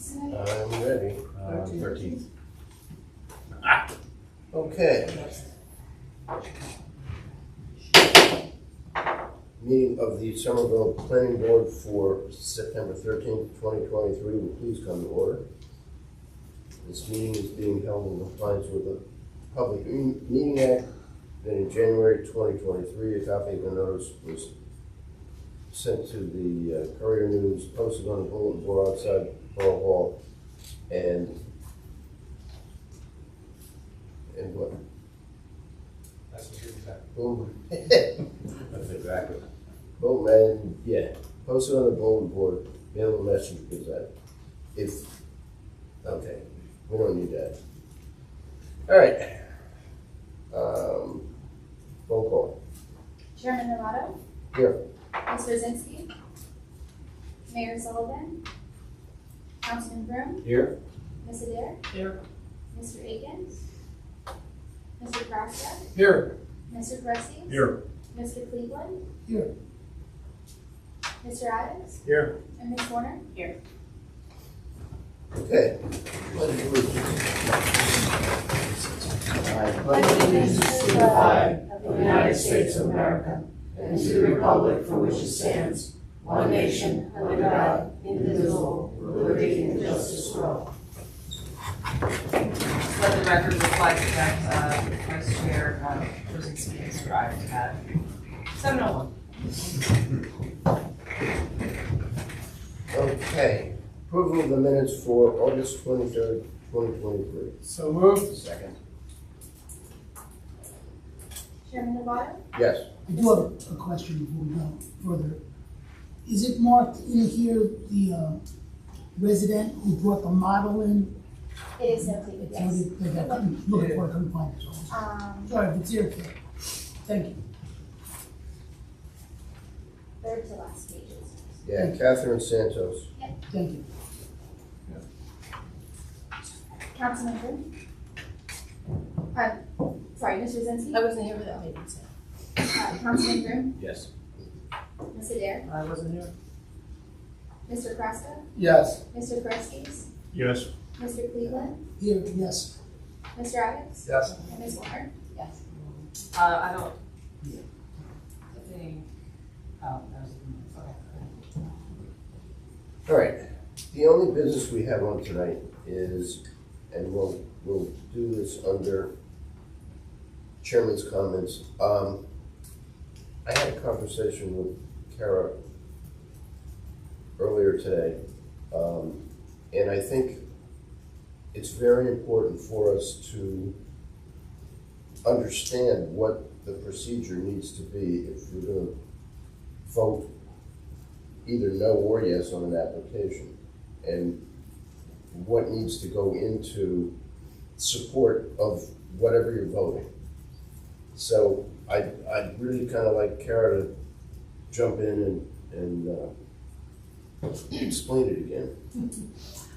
dates tonight? I'm ready. 13th. Okay. Meeting of the Somerville Planning Board for September 13th, 2023 will please come to order. This meeting is being held in compliance with the Public Meeting Act. Then in January 2023, a copy of the notice was sent to the Courier News, posted on the bulletin board outside Borough Hall, and what? That's what you're saying. Boom. That's exactly. Boom, and yeah, posted on the bulletin board, mail a message, because that, okay, we don't need that. All right. Roll call. Chairman Novato? Here. Mr. Zinsky? Mayor Sullivan? Councilman Broom? Here. Ms. Adair? Here. Mr. Akins? Mr. Kraska? Here. Mr. Prestes? Here. Mr. Cleveland? Here. Mr. Adams? Here. And Ms. Warner? Here. Okay. Pledge of allegiance. I pledge allegiance to the flag of the United States of America and to the republic for which it stands, one nation, under God, indivisible, with liberty and justice for all. Let the record reflect that Vice Chair Brzezinski arrived at 7:01. Okay. Approval of the minutes for August 23rd, 2023. So moved. Second. Chairman Novato? Yes. I do have a question before we go further. Is it marked in here, the resident who brought the model in? It is noted, It's yes. noted, like I couldn't look for it, couldn't find it. So sorry, if it's here, okay. Thank you. Third to last pages. Yeah, Catherine Santos. Thank you. Councilman Broom? Sorry, Mr. Zinsky? I wasn't here for that meeting, so. Councilman Broom? Yes. Ms. Adair? I wasn't here. Mr. Kraska? Yes. Mr. Prestes? Yes. Mr. Cleveland? Here, yes. Mr. Adams? Yes. And Ms. Warner? Yes. I don't. Yeah. I think. Oh, that was. Okay. All right. The only business we have on tonight is, and we'll do this under Chairman's comments. I had a conversation with Kara earlier today, and I think it's very important for us to understand what the procedure needs to be if we're going to vote either no or yes on an application, and what needs to go into support of whatever you're voting. So I'd really kind of like Kara to jump in and explain it again.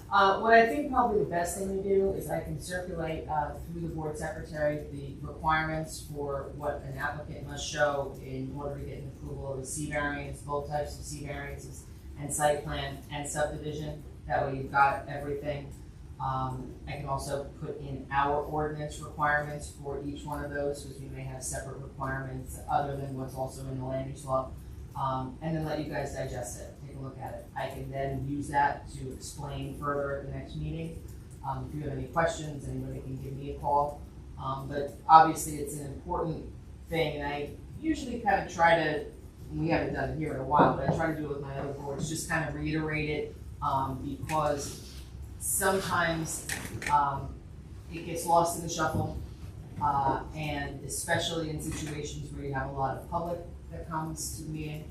What I think probably the best thing to do is I can circulate through the board secretary the requirements for what an applicant must show in order to get an approval of a C variance, both types of C variances, and site plan and subdivision. That way you've got everything. I can also put in our ordinance requirements for each one of those, because we may have separate requirements other than what's also in the land use law, and then let you guys digest it, take a look at it. I can then use that to explain further at the next meeting. If you have any questions, anybody can give me a call. But obviously it's an important thing, and I usually kind of try to, we haven't done it here in a while, but I try to do it with my other boards, just kind of reiterate it, because sometimes it gets lost in the shuffle, and especially in situations where you have a lot of public that comes to the meeting.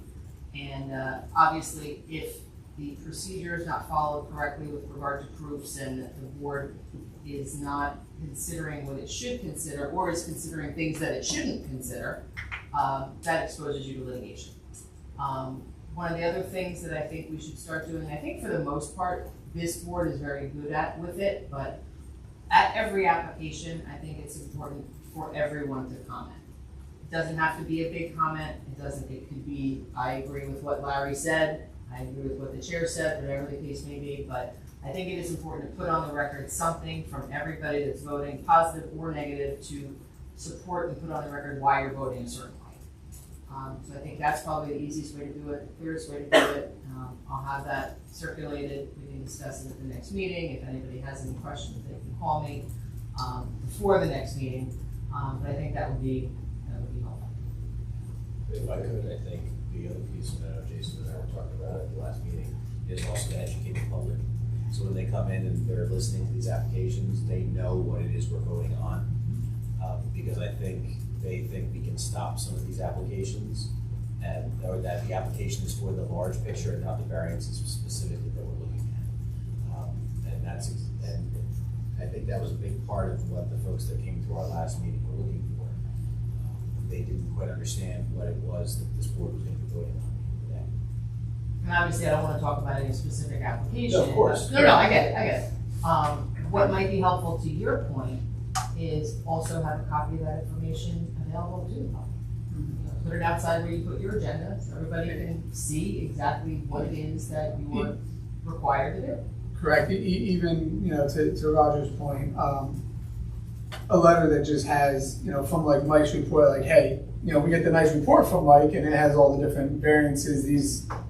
And obviously, if the procedure is not followed correctly with regard to proofs, and the board is not considering what it should consider, or is considering things that it shouldn't consider, that exposes you to litigation. One of the other things that I think we should start doing, I think for the most part, this board is very good at with it, but at every application, I think it's important for everyone to comment. It doesn't have to be a big comment. It could be, I agree with what Larry said, I agree with what the chair said, whatever the case may be, but I think it is important to put on the record something from everybody that's voting, positive or negative, to support and put on the record why you're voting a certain way. So I think that's probably the easiest way to do it, the clearest way to do it. I'll have that circulated, we can discuss it at the next meeting. If anybody has any questions, they can call me before the next meeting. But I think that would be helpful. If I could, I think the other piece, and I know Jason and I were talking about it at the last meeting, is also to educate the public. So when they come in and they're listening to these applications, they know what it is we're voting on. Because I think they think we can stop some of these applications, or that the application is for the large picture and not the variances specifically that we're looking at. And I think that was a big part of what the folks that came to our last meeting were looking for. They didn't quite understand what it was that this board was going to be voting on today. And obviously, I don't want to talk about any specific application. No, of course. No, I get it. What might be helpful to your point is also have a copy of that information available to the public. You know, put it outside where you put your agenda, so everybody can see exactly what it is that you are required to do. Correct. Even, to Roger's point, a letter that just has, from like Mike's report, like, hey, we get the nice report from Mike and it has all the different variances.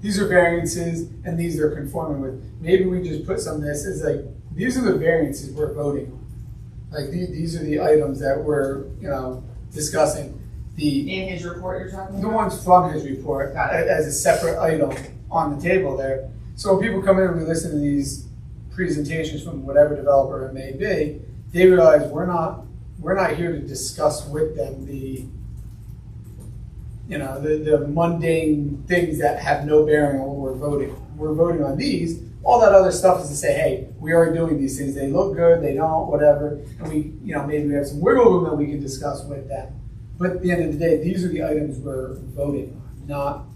These are variances and these they're conforming with. Maybe we just put some of this as like, these are the variances we're voting on. Like these are the items that we're, discussing. In his report you're talking about? The ones from his report as a separate item on the table there. So when people come in and we listen to these presentations from whatever developer it may be, they realize we're not here to discuss with them the mundane things that have no bearing on what we're voting on. We're voting on these. All that other stuff is to say, hey, we are doing these things. They look good, they don't, whatever. And we, maybe we have some wiggle room that we can discuss with them. But at the end of the day, these are the items we're voting on,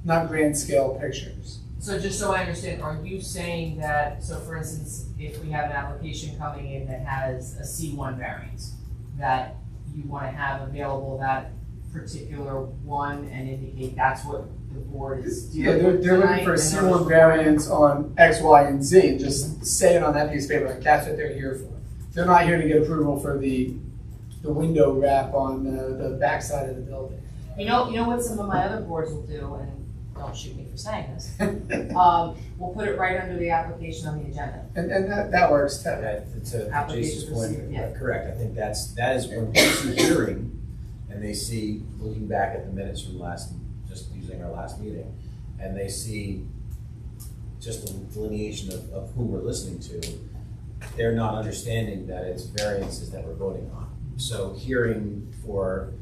not grand scale pictures. So just so I understand, are you saying that, so for instance, if we have an application coming in that has a C1 variance, that you want to have available that particular one and indicate that's what the board is dealing with they're looking for a C1 variance on X, Y, and Z, and just say it on that piece of paper, like that's what they're here for. They're not here to get approval for the window wrap on the backside of the building. You know what some of my other boards will do, and don't shoot me for saying this, we'll put it right under the application on the agenda. And that works too. To Application Jason's point, procedure, yeah. correct. I think that is when people see hearing and they see, looking back at the minutes from just using our last meeting, and they see just a delineation of who we're listening to, they're not understanding that it's variances that we're voting on. So hearing for,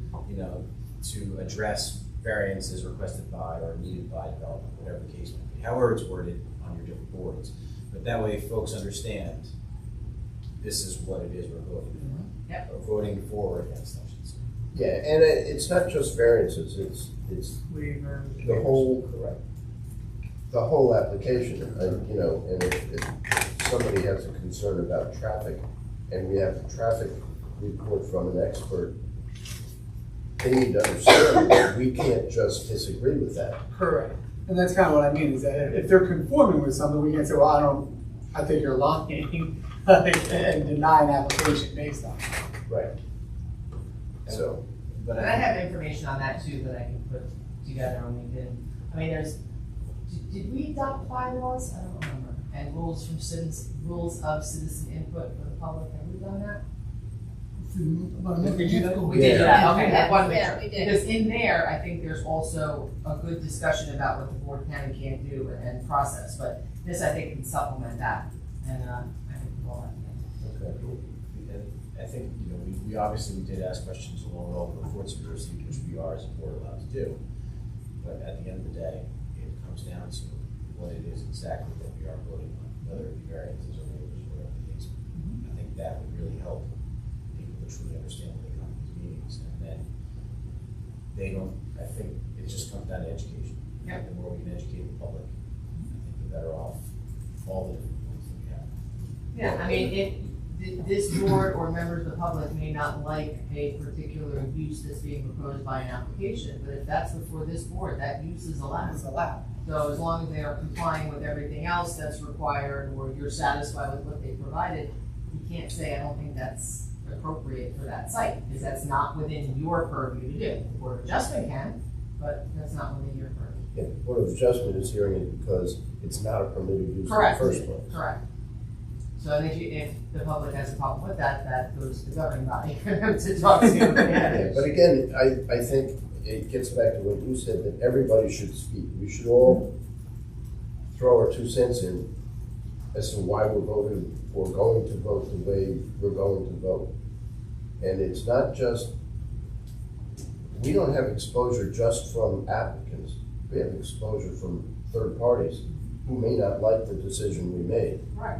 to address variances requested by or needed by development, whatever the case may be, however it's worded on your different boards. But that way folks understand this is what it is we're voting for. Yep. Or voting for or against, I should say. Yeah, and it's not just variances, it's the whole, Correct. the whole application, and if somebody has a concern about traffic, and we have a traffic report from an expert, they need to understand that we can't just disagree with that. Correct. And that's kind of what I mean, is that if they're conforming with something, we can't say, well, I think you're lying, and deny an application based on it. Right. So, But And I have information on that too that I can put together on LinkedIn. I mean, did we adopt bylaws? I don't remember. And rules of citizen input for the public. Have we done that? About a month Did you do that? ago. We did that. Okay, Yeah. that one. Yeah, we did. Because in there, I think there's also a good discussion about what the board can and can't do and process. But this, I think, can supplement that. And I think we'll all have to. Okay. And I think, we obviously did ask questions along all the reports we received, which we are as a board allowed to do. But at the end of the day, it comes down to what it is exactly that we are voting on, whether it be variances or waivers or whatever the case. I think that would really help people to truly understand when they come to these meetings. And then I think it just comes down to education. Yep. The more we can educate the public, I think the better off all the different points that we have. Yeah, I mean, if this board or members of the public may not like a particular use that's being proposed by an application, but if that's before this board, that use is allowed. It's allowed. So as long as they are complying with everything else that's required, or you're satisfied with what they provided, you can't say, I don't think that's appropriate for that site, because that's not within your purview to do. The Board of Adjustment can, but that's not within your purview. Yeah, the Board of Adjustment is hearing it because it's not a permitted use in the Correct. first place. Correct. So I think if the public has a problem with that, that goes to the governing body for them to talk to. Yeah, but again, I think it gets back to what you said, that everybody should speak. We should all throw our 2 cents in as to why we're voting or going to vote the way we're going to vote. And it's not just, we don't have exposure just from applicants. We have exposure from third parties who may not like the decision we made. Right.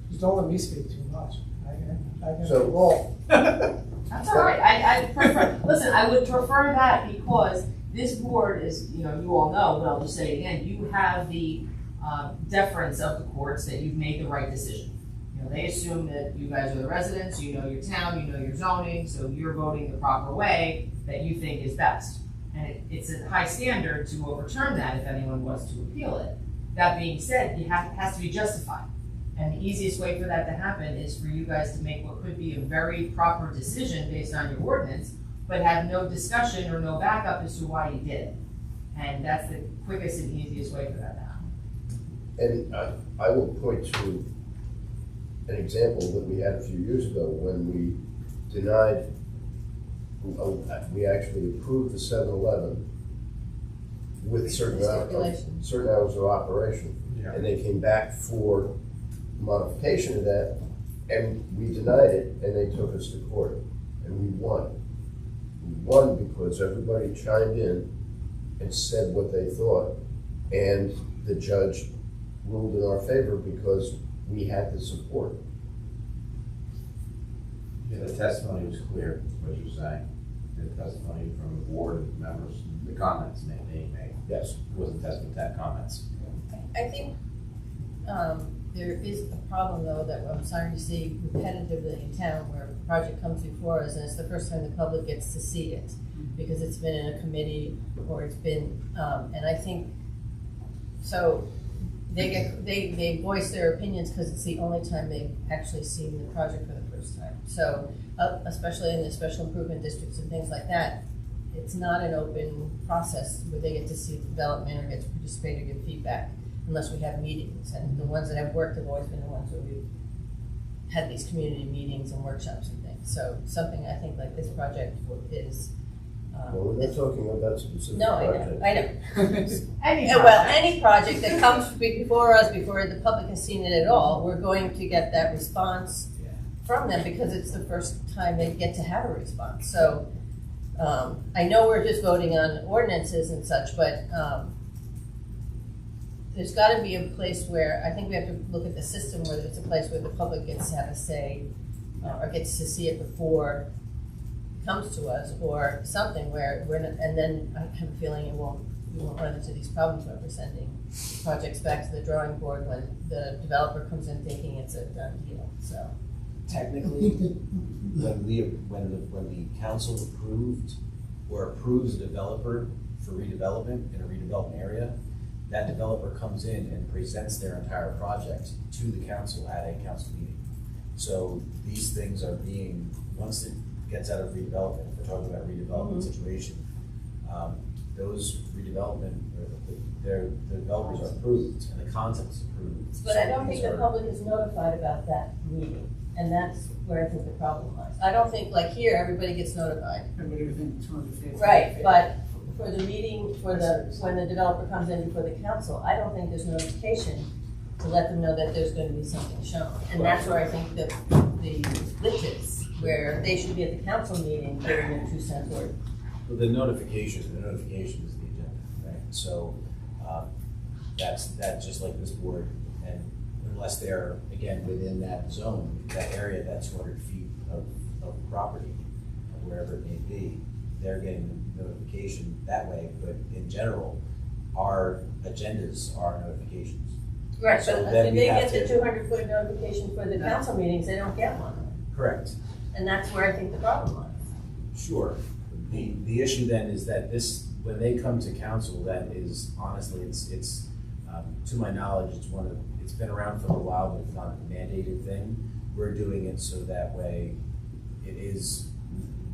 Just don't let me speak too much. I can So- roll. That's all right. I prefer, listen, I would prefer that because this board is, you all know, but I'll just say it again, you have the deference of the courts that you've made the right decision. They assume that you guys are the residents, you know your town, you know your zoning, so you're voting the proper way that you think is best. And it's a high standard to overturn that if anyone wants to appeal it. That being said, it has to be justified. And the easiest way for that to happen is for you guys to make what could be a very proper decision based on your ordinance, but have no discussion or no backup as to why you did it. And that's the quickest and easiest way for that to happen. And I will point to an example that we had a few years ago when we denied, we actually approved the 7-Eleven with certain hours of operation. Yeah. And they came back for modification of that, and we denied it, and they took us to court, and we won. We won because everybody chimed in and said what they thought, and the judge ruled in our favor because we had the support. Yeah, the testimony was clear, what you're saying. The testimony from the board members, the comments being made. Yes. It wasn't testimony, that comments. I think there is a problem, though, that I'm sorry to see repetitively in town where a project comes before us and it's the first time the public gets to see it because it's been in a committee or it's been, and I think, so they voice their opinions because it's the only time they've actually seen the project for the first time. So, especially in the special improvement districts and things like that, it's not an open process where they get to see the development or get to participate or give feedback unless we have meetings. And the ones that have worked have always been the ones where we've had these community meetings and workshops and things. So something I think like this project is. Well, we're not talking about specific No, projects. I know. Any Yeah, well, any project that comes before us, before the public has seen it at all, we're going to get that response from them because it's the first time they get to have a response. So I know we're just voting on ordinances and such, but there's got to be a place where, I think we have to look at the system, whether it's a place where the public gets to have a say or gets to see it before it comes to us, or something where we're not, and then I have a feeling we won't run into these problems when we're sending projects back to the drawing board when the developer comes in thinking it's a done deal, so. Technically, when the council approved or approves a developer for redevelopment in a redevelopment area, that developer comes in and presents their entire project to the council at a council meeting. So these things are being, once it gets out of redevelopment, if we're talking about redevelopment situation, those redevelopment, the developers are approved and the concept's approved. But I don't So think these the are- public is notified about that meeting, and that's where I think the problem lies. I don't think, like here, everybody gets notified. Everybody within 200 feet. Right, but for the meeting, when the developer comes in before the council, I don't think there's notification to let them know that there's going to be something shown. And that's where I think the glitch is, where they should be at the council meeting giving their 2 cents worth. Well, the notification is the agenda, right? So that's just like this board, and unless they're, again, within that zone, that area, that 200 feet of property, wherever it may be, they're getting notification that way, but in general, our agendas are notifications. Right, So but then if we they have get the to- 200-foot notification for the council meetings, they don't get one. Correct. And that's where I think the problem lies. Sure. The issue then is that this when they come to council, that is, honestly, it's, to my knowledge, it's been around for a while, but it's not a mandated thing. We're doing it so that way it is,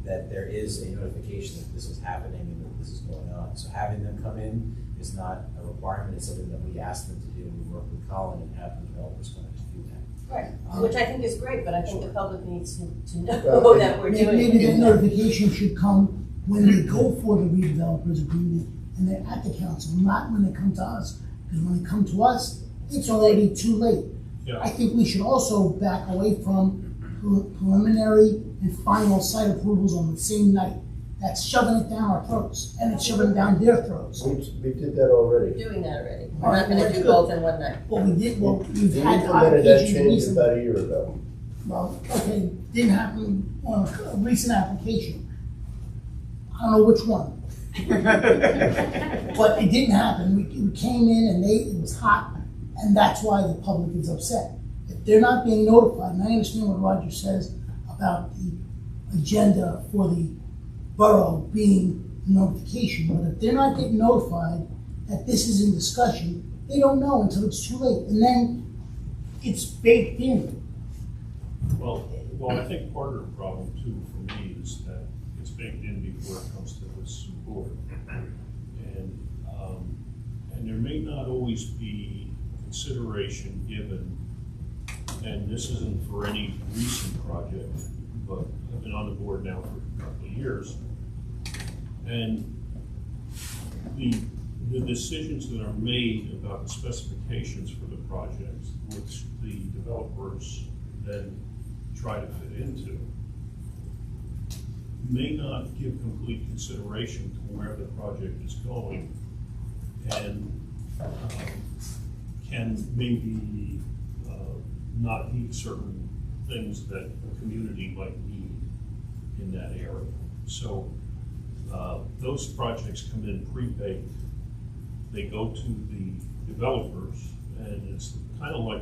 that there is a notification that this is happening and that this is going on. So having them come in is not a requirement, it's something that we ask them to do. We work with Colin and have the developers come in to do that. Right, which I think is great, but I think the public needs to know Well, that we're doing Maybe it. that notification should come when they go for the redevelopers agreement and they're at the council, not when they come to us. Because when they come to us, it's already too late. Yeah. I think we should also back away from preliminary and final site approvals on the same night. That's shoving it down our throats, and it's shoving it down their throats. We did that already. We're doing that already. We're not gonna do both in one night. What we did, well, we've We had implemented that applications change recently. about a year ago. Well, okay, didn't happen on a recent application. I don't know which one. But it didn't happen. We came in and it was hot, and that's why the public is upset. If they're not being notified, and I understand what Roger says about the agenda for the borough being notification, but if they're not getting notified that this is in discussion, they don't know until it's too late, and then it's baked in. Well, I think part of the problem too for me is that it's baked in before it comes to this board. And there may not always be consideration given, and this isn't for any recent project, but I've been on the board now for a couple of years. And the decisions that are made about the specifications for the projects, which the developers then try to fit into, may not give complete consideration to where the project is going, and can maybe not meet certain things that the community might need in that area. So those projects come in pre-baked. They go to the developers, and it's kind of like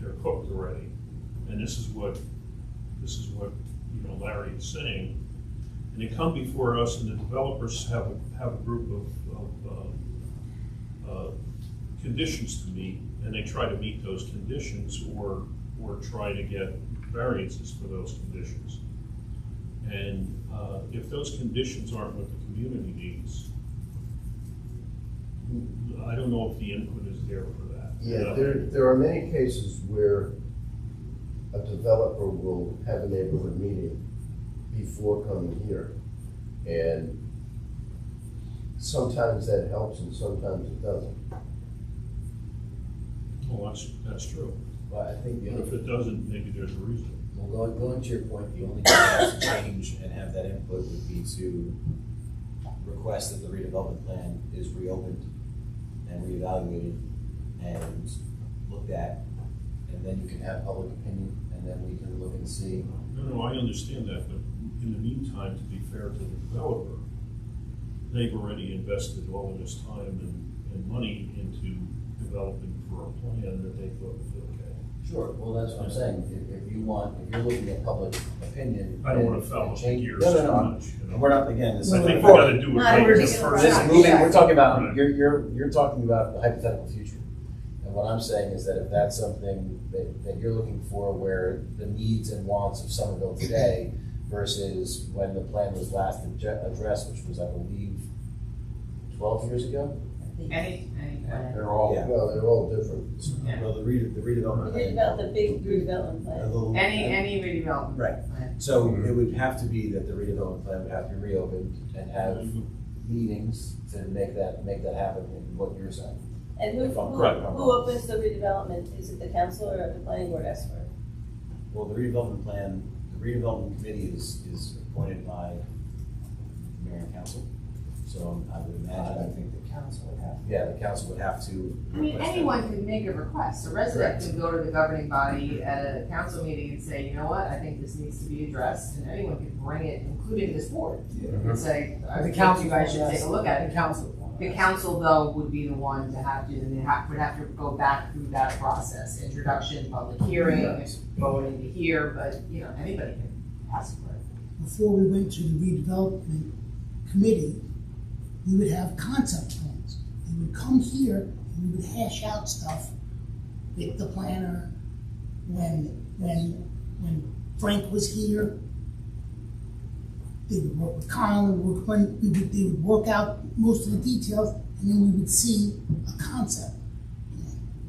they're cooked already. And this is what Larry is saying. And they come before us, and the developers have a group of conditions to meet, and they try to meet those conditions or try to get variances for those conditions. And if those conditions aren't what the community needs, I don't know if the input is there for that. Yeah, there are many cases where a developer will have a neighborhood meeting before coming here. And sometimes that helps and sometimes it doesn't. Well, that's true. But I think the But other if it doesn't, maybe there's a reason. Well, going to your point, the only thing that has to change and have that input would be to request that the redevelopment plan is reopened and reevaluated and looked at, and then you can have public opinion, and then we can look and see. No, I understand that, but in the meantime, to be fair to the developer, they've already invested all of this time and money into developing for a plan that they thought was okay. Sure, well, that's what I'm saying, if you're looking at public opinion. I don't want to and foul the change- gears No, too much, you know? we're not, again, this is. I think we gotta do it Not right every the single first This is time. moving, we're talking about, Right. you're talking about the hypothetical future. And what I'm saying is that if that's something that you're looking for where the needs and wants of Somerville today versus when the plan was last addressed, which was, I believe, 12 years ago? Any plan. They're all, Yeah. No, they're all different. Yeah. Well, the redevelopment. We did about the big redevelopment A plan. little- Any redevelopment. Right. plan. So it would have to be that the redevelopment plan would have to be reopened and have meetings to make that happen in what you're saying. And If I'm who correct, I'm wrong. opens the redevelopment? Is it the council or the planning board asks for it? Well, the redevelopment plan, the redevelopment committee is appointed by mayor and council. So I would imagine, I think the council would have. Yeah, the council would have to. I mean, request anyone can make a request. A resident Correct. can go to the governing body at a council meeting and say, you know what, I think this needs to be addressed, and anyone can bring it, including this board, Mhm. and say, I The think council you guys should won't take a ask. look at it. The council. The council, though, would be the one to have to, and they would have to go back through that process, introduction, public hearing, voting to hear, but, you know, anybody can ask for it. Before we went to the redevelopment committee, we would have concept plans. We would come here and we would hash out stuff with the planner. When Frank was here, they would work with Colin, they would work out most of the details, and then we would see a concept.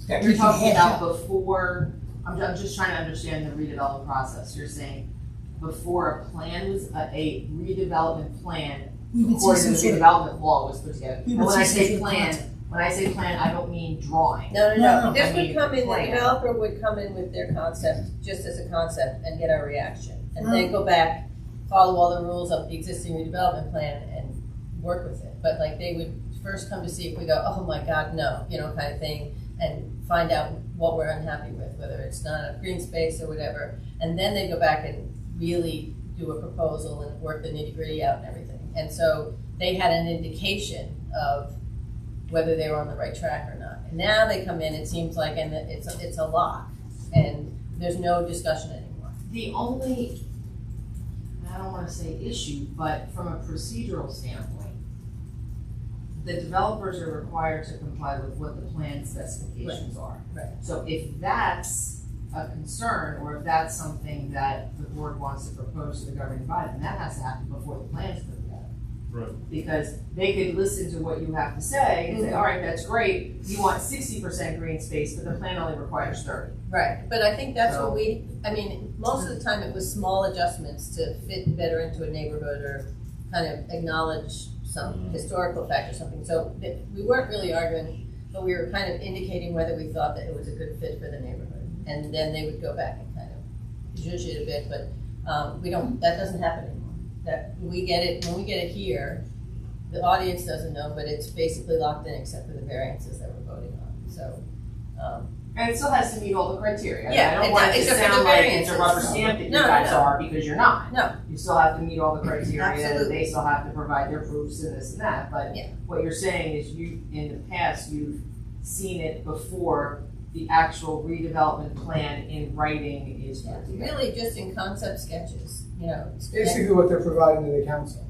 that we You're could talking hash about out. before, I'm just trying to understand the redevelopment process. You're saying before a plan was, a redevelopment plan, We would see according to some the sort of, redevelopment law was put together. we And would when I see some say sort of plan, concept. when I say plan, I don't mean drawing. No, No. this I mean, would come in, the plan. developer would come in with their concept, just as a concept, and get our reaction. And then Right. go back, follow all the rules of the existing redevelopment plan and work with it. But like, they would first come to see if we go, oh my God, no, kind of thing, and find out what we're unhappy with, whether it's not a green space or whatever. And then they go back and really do a proposal and work the nitty gritty out and everything. And so they had an indication of whether they were on the right track or not. And now they come in, it seems like, and it's a lock, and there's no discussion anymore. The only, I don't wanna say issue, but from a procedural standpoint, the developers are required to comply with what the plan specifications are. Right. So if that's a concern, or if that's something that the board wants to propose to the governing body, then that has to happen before the plan's put together. Right. Because they could listen to what you have to say and say, all right, that's great, you want 60% green space, but the plan only requires 30. Right, but I think that's So- what most of the time it was small adjustments to fit better into a neighborhood or kind of acknowledge some historical fact or something. So we weren't really arguing, but we were kind of indicating whether we thought that it was a good fit for the neighborhood. And then they would go back and kind of zhuzh it a bit, but that doesn't happen anymore. That when we get it here, the audience doesn't know, but it's basically locked in except for the variances that we're voting on. So, And it still has to meet all the criteria. Yeah, I don't it want it does, to except for sound the like it's a variances. rubber stamp that you No, guys no. are, because you're not. no, You still have to meet all the criteria, Absolutely. they still have to provide their proofs and this and that, but Yeah. what you're saying is in the past, you've seen it before the actual redevelopment plan in writing is put together. really just in concept sketches, Basically what they're providing to the council.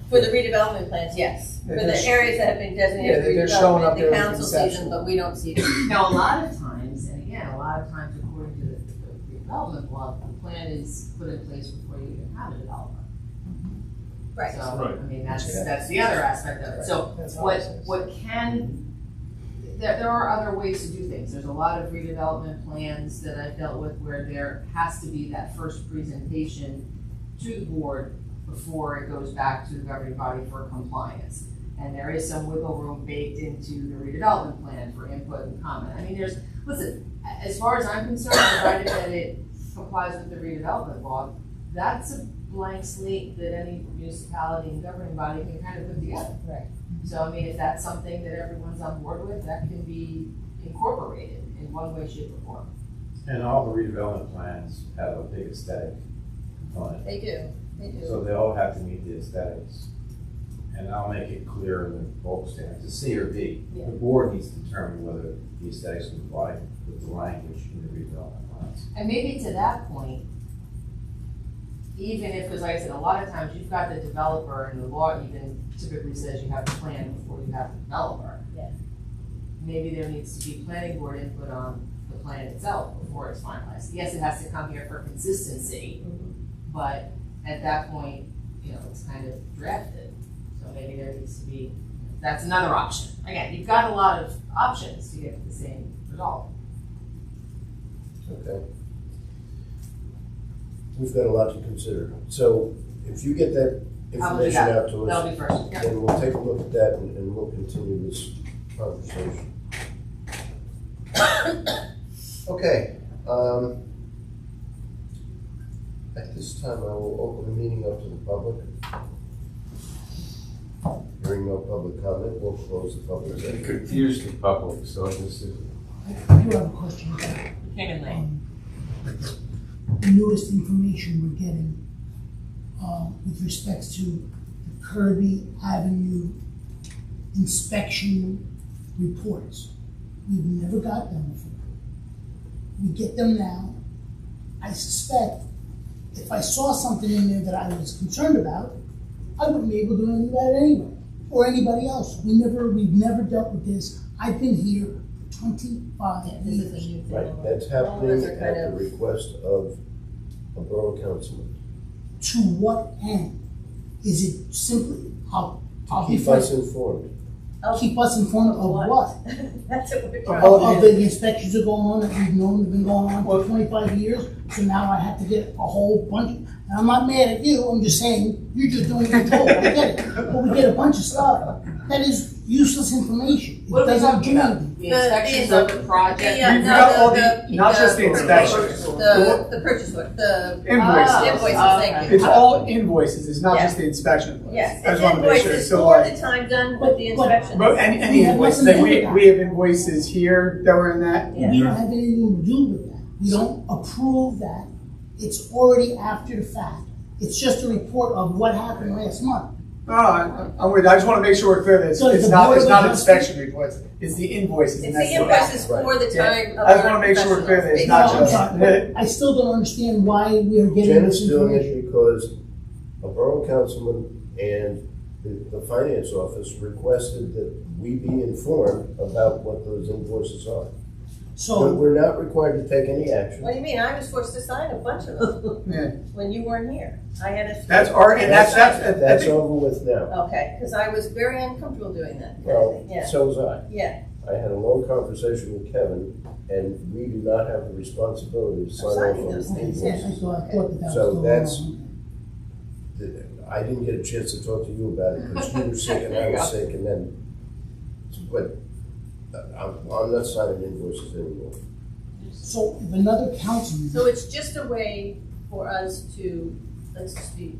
For the redevelopment plans, yes. Yeah, For the they're- areas that have been Yeah, designated for they're showing up redevelopment, there the as council sees them, conceptual. but we don't see them. Now, a lot of times, and again, according to the redevelopment law, the plan is put in place before you even have a developer. Right. So, Right. I mean, that's Yeah. the other aspect of it. So That's how it is. there are other ways to do things. There's a lot of redevelopment plans that I've dealt with where there has to be that first presentation to the board before it goes back to the governing body for compliance. And there is some wiggle room baked into the redevelopment plan for input and comment. I mean, listen, as far as I'm concerned, provided that it complies with the redevelopment law, that's a blank slate that any municipality and governing body can kind of put together. Right. So, I mean, if that's something that everyone's on board with, that can be incorporated in one way, shape, or form. And all the redevelopment plans have a big aesthetic component, They do. so they all have to meet the aesthetics. And I'll make it clear in the bulk standards, it's C or D. Yeah. The board needs to determine whether the aesthetics comply with the language in the redevelopment plans. And maybe to that point, even if, because like I said, a lot of times you've got the developer and the law even typically says you have the plan before you have the developer. Yeah. Maybe there needs to be planning board input on the plan itself before it's finalized. Yes, it has to come here for consistency, but at that point, it's kind of drafted. So maybe there needs to be, that's another option. Again, you've got a lot of options to get to the same result. Okay. We've got a lot to consider. So if you get that I'll do information that. out to us, That'll be first. Yep. then we'll take a look at that and we'll continue this conversation. Okay, at this time, I will open the meeting up to the public. Hearing no public comment, we'll close the public It session. confused the public, so this is. I do have a question about Came in late. the newest information we're getting with respect to the Kirby Avenue inspection reports. We've never got them before. We get them now. I suspect if I saw something in there that I was concerned about, I wouldn't be able to do any of that anyway, or anybody else. We've never dealt with this. I've been here 25 This is a years. new thing. Right, that's All of happening us are at kind the of- request of a borough councilman. To what end? Is it simply, I'll be Keep frank, us informed. keep us informed of what? That's what we're trying. Well, Of the inspections that are going on, that we've known have been going on for Well- 25 years, so now I have to get a whole bunch. And I'm not mad at you, I'm just saying, you're just doing what you're told, I get it. But we get a bunch of stuff that is useless information. It What are we doesn't talking do about? anything. The inspections of the project? We've got all not just the inspections. The purchase order, the Invoices. invoices, thank you. It's all invoices, it's not just the inspection. Yes, I it's just wanna make sure, invoices so for like, the time done with the But- inspections. but any We have invoices, nothing like to do with we have invoices here that were in that. We don't have anything to do with that. We don't approve that. It's already after the fact. It's just a report of what happened last month. No, I'm with you. I just want to make sure we're clear that it's So it's the not Board of inspection reports, it's the invoices. It's and the that's invoices Right. for the Yeah. time of I just our wanna make sure we're clear that it's professionals, not No, I'm just- sorry, but I still don't understand why we are getting Jen this is doing information. it because a borough councilman and the finance office requested that we be informed about what those invoices are. But So, we're not required to take any What action. do you mean? I was forced to sign a bunch of them Yeah, when you weren't here. I had a. that's our, and that's, I That's think- over with now. Okay, because I was very uncomfortable doing that. Well, Yeah, so was I. yeah. I had a long conversation with Kevin, and we do not have the responsibility to sign signing off those on things, I invoices. thought that was So going that's- on. I didn't get a chance to talk to you about it because you were sick and I was sick, and then, but I'm not signing invoices anymore. So if another councilman, So it's just a way for us to, let's just be,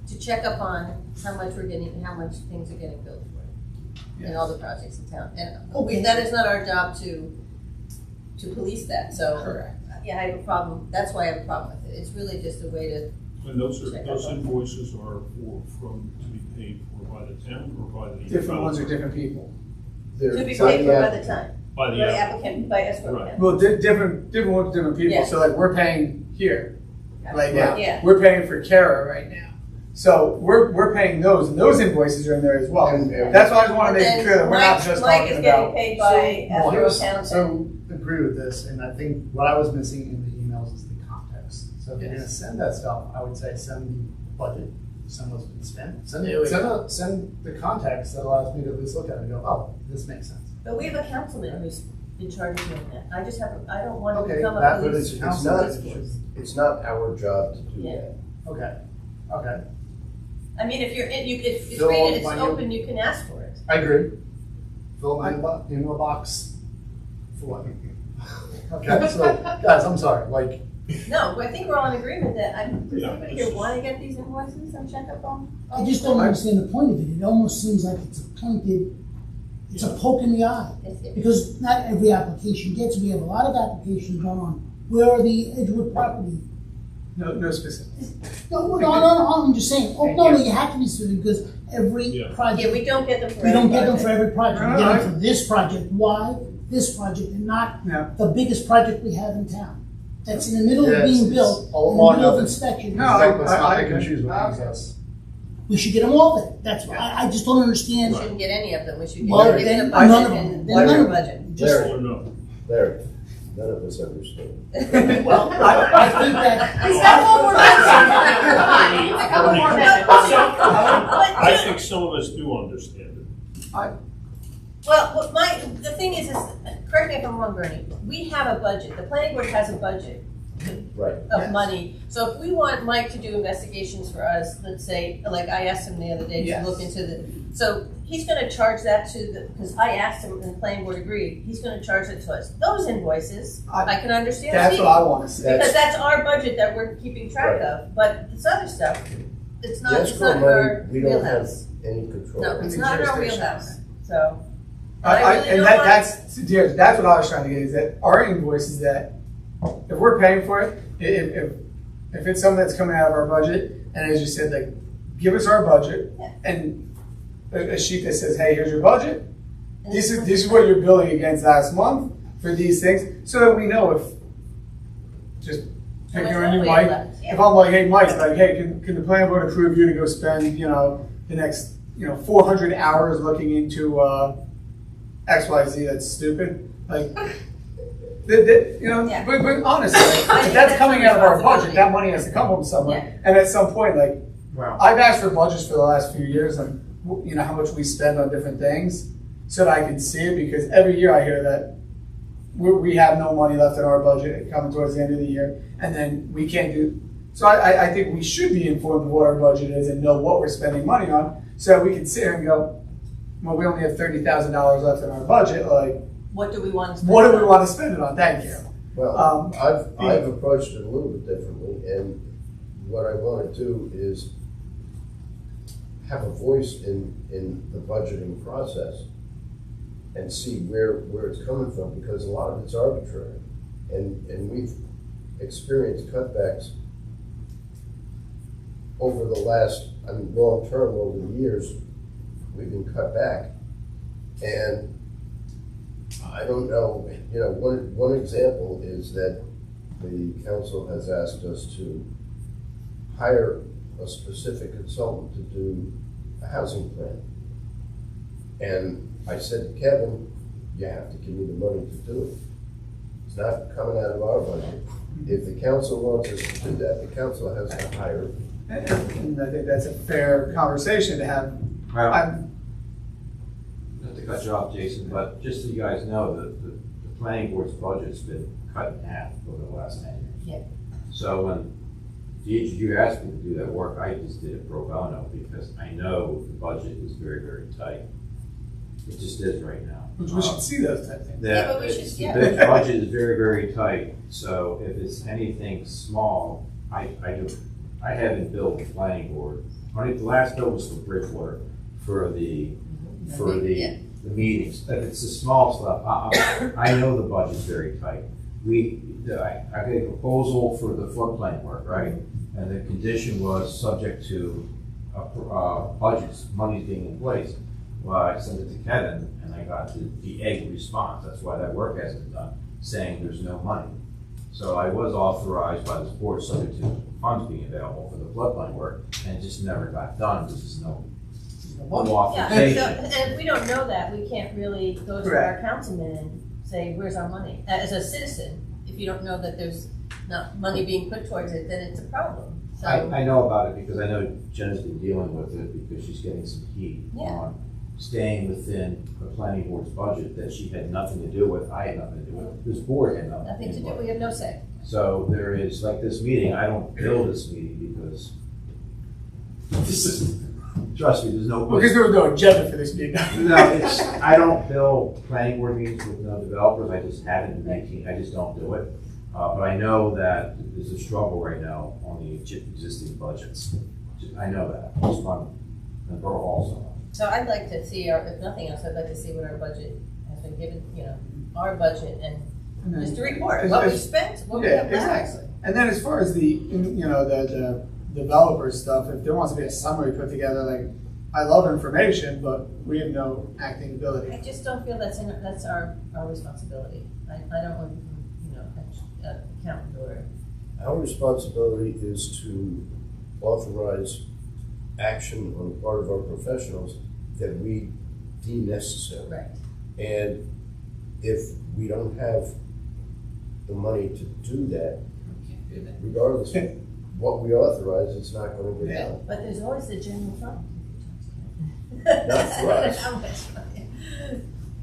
to check up on how much we're getting, how much things are getting billed for in all the projects in town. And Okay. that is not our job to police that, so. Correct. Yeah, I have a problem, that's why I have a problem with it. It's really just a way to, And those Check those up on- invoices are to be paid for by the town or by the. different ones are different people. They're to be by paid the for by app- the time, By by the the applicant. applicant, by escrow Right. account. Well, different ones, different people, Yeah. so like we're paying here, right now. Yeah. We're paying for Kara right now. So we're paying those, and those invoices are in there as well. That's why I just want to But make it then clear that we're not Mike- just Mike talking is getting about. paid by Well, escrow here's- account. So agree with this, and I think what I was missing in the emails is the context. So if you're gonna send that stuff, I would say send the budget, send what's been spent, send the context that allows me to at least look at it and go, oh, this makes sense. But we have a councilman who's in charge of doing that. I just have, I don't want him to Okay, come that- up but with it's these. not- police force. It's not our job to do Yeah. that. Okay, I mean, if you're, if it's Fill rated, it's my- open, you can ask for it. I agree. Fill my email box for what? Okay, so, guys, I'm sorry, like, No, I think we're all in agreement that, does Yeah, anybody this here is- want to get these invoices and check up on? I just don't understand the point of it. It almost seems like it's a pointed, it's a poke in the eye. It's- Because not every application gets, we have a lot of applications going on. Where are the Edgewood property? No specifics. No, I'm just saying, no, you have to be specific because every Yeah. Yeah, project, we don't get them for we don't get them every for every project. We No, get I- them for this project. Why this project and not No. the biggest project we have in town? That's in the middle of Yeah, being it's built, all in the or middle of nothing. inspection. No, let's not I pick and choose what okay. comes us. We should get them all then. That's why, I just don't We understand. shouldn't get any of them, we should Well, get then a none budget of them. and Then what's none our of them. budget. Just, Or no. There, none of us understand. well, I think that. He's got one more Bernie, minute. A couple more Bernie, minutes. I think some of us do understand it. Well, the thing is, correct me if I'm wrong, Bernie, we have a budget, the planning board has a budget Right. of money. So if we want Mike to do investigations for us, let's say, like I asked him the other day to Yes. look into so he's gonna charge that to because I asked him and the planning board agreed, he's gonna charge it to us. Those invoices, I can understand. That's what I want to see. Because that's our budget that we're keeping track of, but this other stuff, it's not, The it's escrow not in money, our we don't have wheelhouse. any control. No, it's not in our jurisdiction. wheelhouse, so. And that's what I was trying to get, is that our invoices that, if we're paying for it, if it's something that's coming out of our budget, and as you said, like, give us our budget, Yeah. and a sheet that says, hey, here's your budget, this is what you're billing against last month for these things, so that we know if, just picking much on you, money we Mike. have left. If I'm like, hey, Mike, like, hey, can the planning board approve you to go spend, the next, 400 hours looking into, XYZ, that's stupid, like, Yeah. but honestly, like, I if think that's that's coming a out of our budget, responsibility. that money has to come from somewhere. Yeah. And at some point, like, Well, I've asked for budgets for the last few years and, how much we spend on different things so that I can see it, because every year I hear that we have no money left in our budget coming towards the end of the year, and then we can't do. So I think we should be informed of what our budget is and know what we're spending money on, so that we can sit here and go, well, we only have $30,000 left in our budget, like, What do we want to spend? what do we want to spend it on? Thank you. Well, I've approached it a little bit differently, and what I want to do is have a voice in the budgeting process and see where it's coming from, because a lot of it's arbitrary. And we've experienced cutbacks over the last, long term, over the years, we've been cut back. And I don't know, one example is that the council has asked us to hire a specific consultant to do a housing plan. And I said to Kevin, you have to give me the money to do it. It's not coming out of our budget. If the council wants us to do that, the council has to hire. And I think that's a fair conversation to have. well, I'm- not to cut you off, Jason, but just so you guys know, the planning board's budget's been cut in half over the last 10 years. Yeah. So when you asked me to do that work, I just did it pro bono, because I know the budget is very, very tight. It just is right now. Which we should see those type of things. Yeah, but we should- The yeah. big budget is very, very tight, so if it's anything small, I haven't billed the planning board. The last bill was for Bridgewater, for the Yeah. the meetings. If it's the small stuff, I know the budget's very tight. I got a proposal for the floodplain work, right? And the condition was subject to budgets, money being in place. Well, I sent it to Kevin, and I got the egg response. That's why that work hasn't been done, saying there's no money. So I was authorized by this board, subject to funds being available for the floodplain work, and it just never got done. There's just no Yeah, authorization. and if we don't know that, we can't really go to our councilman and say, where's our money? As a citizen, if you don't know that there's not money being put towards it, then it's a problem. So, I know about it because I know Jen's been dealing with it, because she's getting some heat Yeah. on staying within the planning board's budget that she had nothing to do with, I had nothing to do with, this board had nothing nothing to to do do, with. we have no say. So there is, like this meeting, I don't bill this meeting because this is, trust me, there's no. Because there was no agenda for this meeting. No, I don't bill planning board meetings with no developers, I just haven't been making, I just don't do it. But I know that there's a struggle right now on the existing budgets. I know that, it's fun, and Borough also. So I'd like to see, if nothing else, I'd like to see what our budget has been given, our budget, and just a report, what we spent, what we Yeah, have left. exactly. And then as far as the developer stuff, if there wants to be a summary put together, like, I love information, but we have no acting I ability. just don't feel that's our responsibility. I don't want, accountant or. Our responsibility is to authorize action on the part of our professionals that we deem necessary. Right. And if we don't have the money to do that, regardless of what we authorize, it's not going to get done. But there's always the general fund. Not for us. How much money?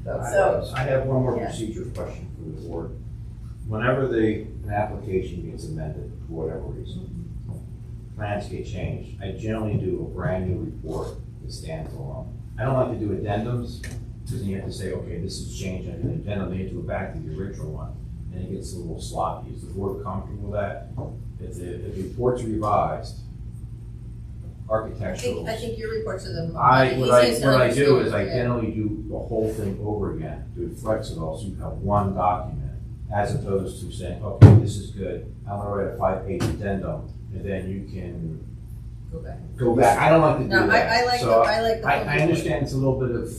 Not for So- us. I have one more Yeah. procedure question for the board. Whenever an application gets amended, for whatever reason, plans get changed, I generally do a brand new report that stands alone. I don't like to do addendums, because then you have to say, okay, this has changed, and an addendum, then you do it back to the original one, and it gets a little sloppy. Is the board comfortable with that? If the report's revised, architectural. I think your reports are the What I easiest to do is understand, I yeah. generally do the whole thing over again, do it flexible, so you have one document, as opposed to saying, okay, this is good, I'm gonna write a 5-page addendum, and then you can Go back. go back. I don't like to do No, that. I like So the. I understand it's a little bit of,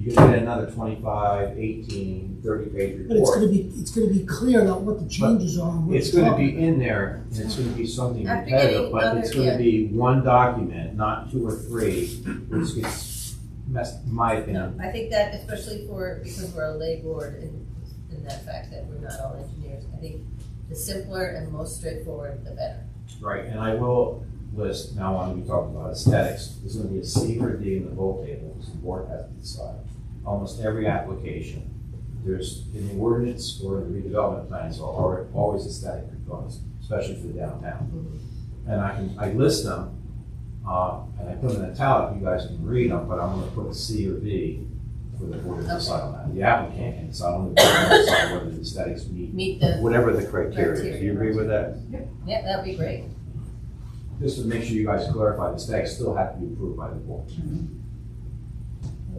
you're gonna get another 25, 18, 30-page But it's report. gonna be clear about what the changes are. and what It's we're gonna talking be in there, and it's gonna be something After repetitive, getting but it's other- gonna yeah. be one document, not 2 or 3, which gets messed, in my No, opinion. I think that especially because we're a lay board in that fact that we're not all engineers, I think the simpler and most straightforward, the better. Right, and I will list, now when we talk about aesthetics, there's gonna be a C or a D in the vote table, because the board has to decide. Almost every application, there's, in the ordinance or in the redevelopment plans, are always aesthetic components, especially for the downtown. And I list them, and I put them in italic, you guys can read them, but I'm gonna put a C or D for the board to decide on that. The applicant can decide, only the board can decide whether the aesthetics meet the, whatever the criteria is. Do you agree with that? yeah, that'd be great. Just to make sure you guys clarify, the specs still have to be approved by the board.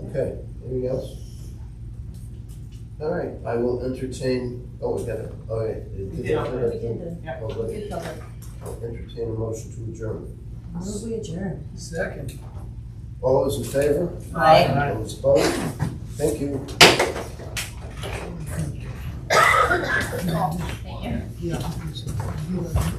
Okay, anything else? All right, I will entertain, we got it, all right. We did the, Public. we did public. I'll entertain a motion to adjourn. Move we adjourn. Second. All those in favor? Aye. Those opposed? Thank you. Thank you. Yeah.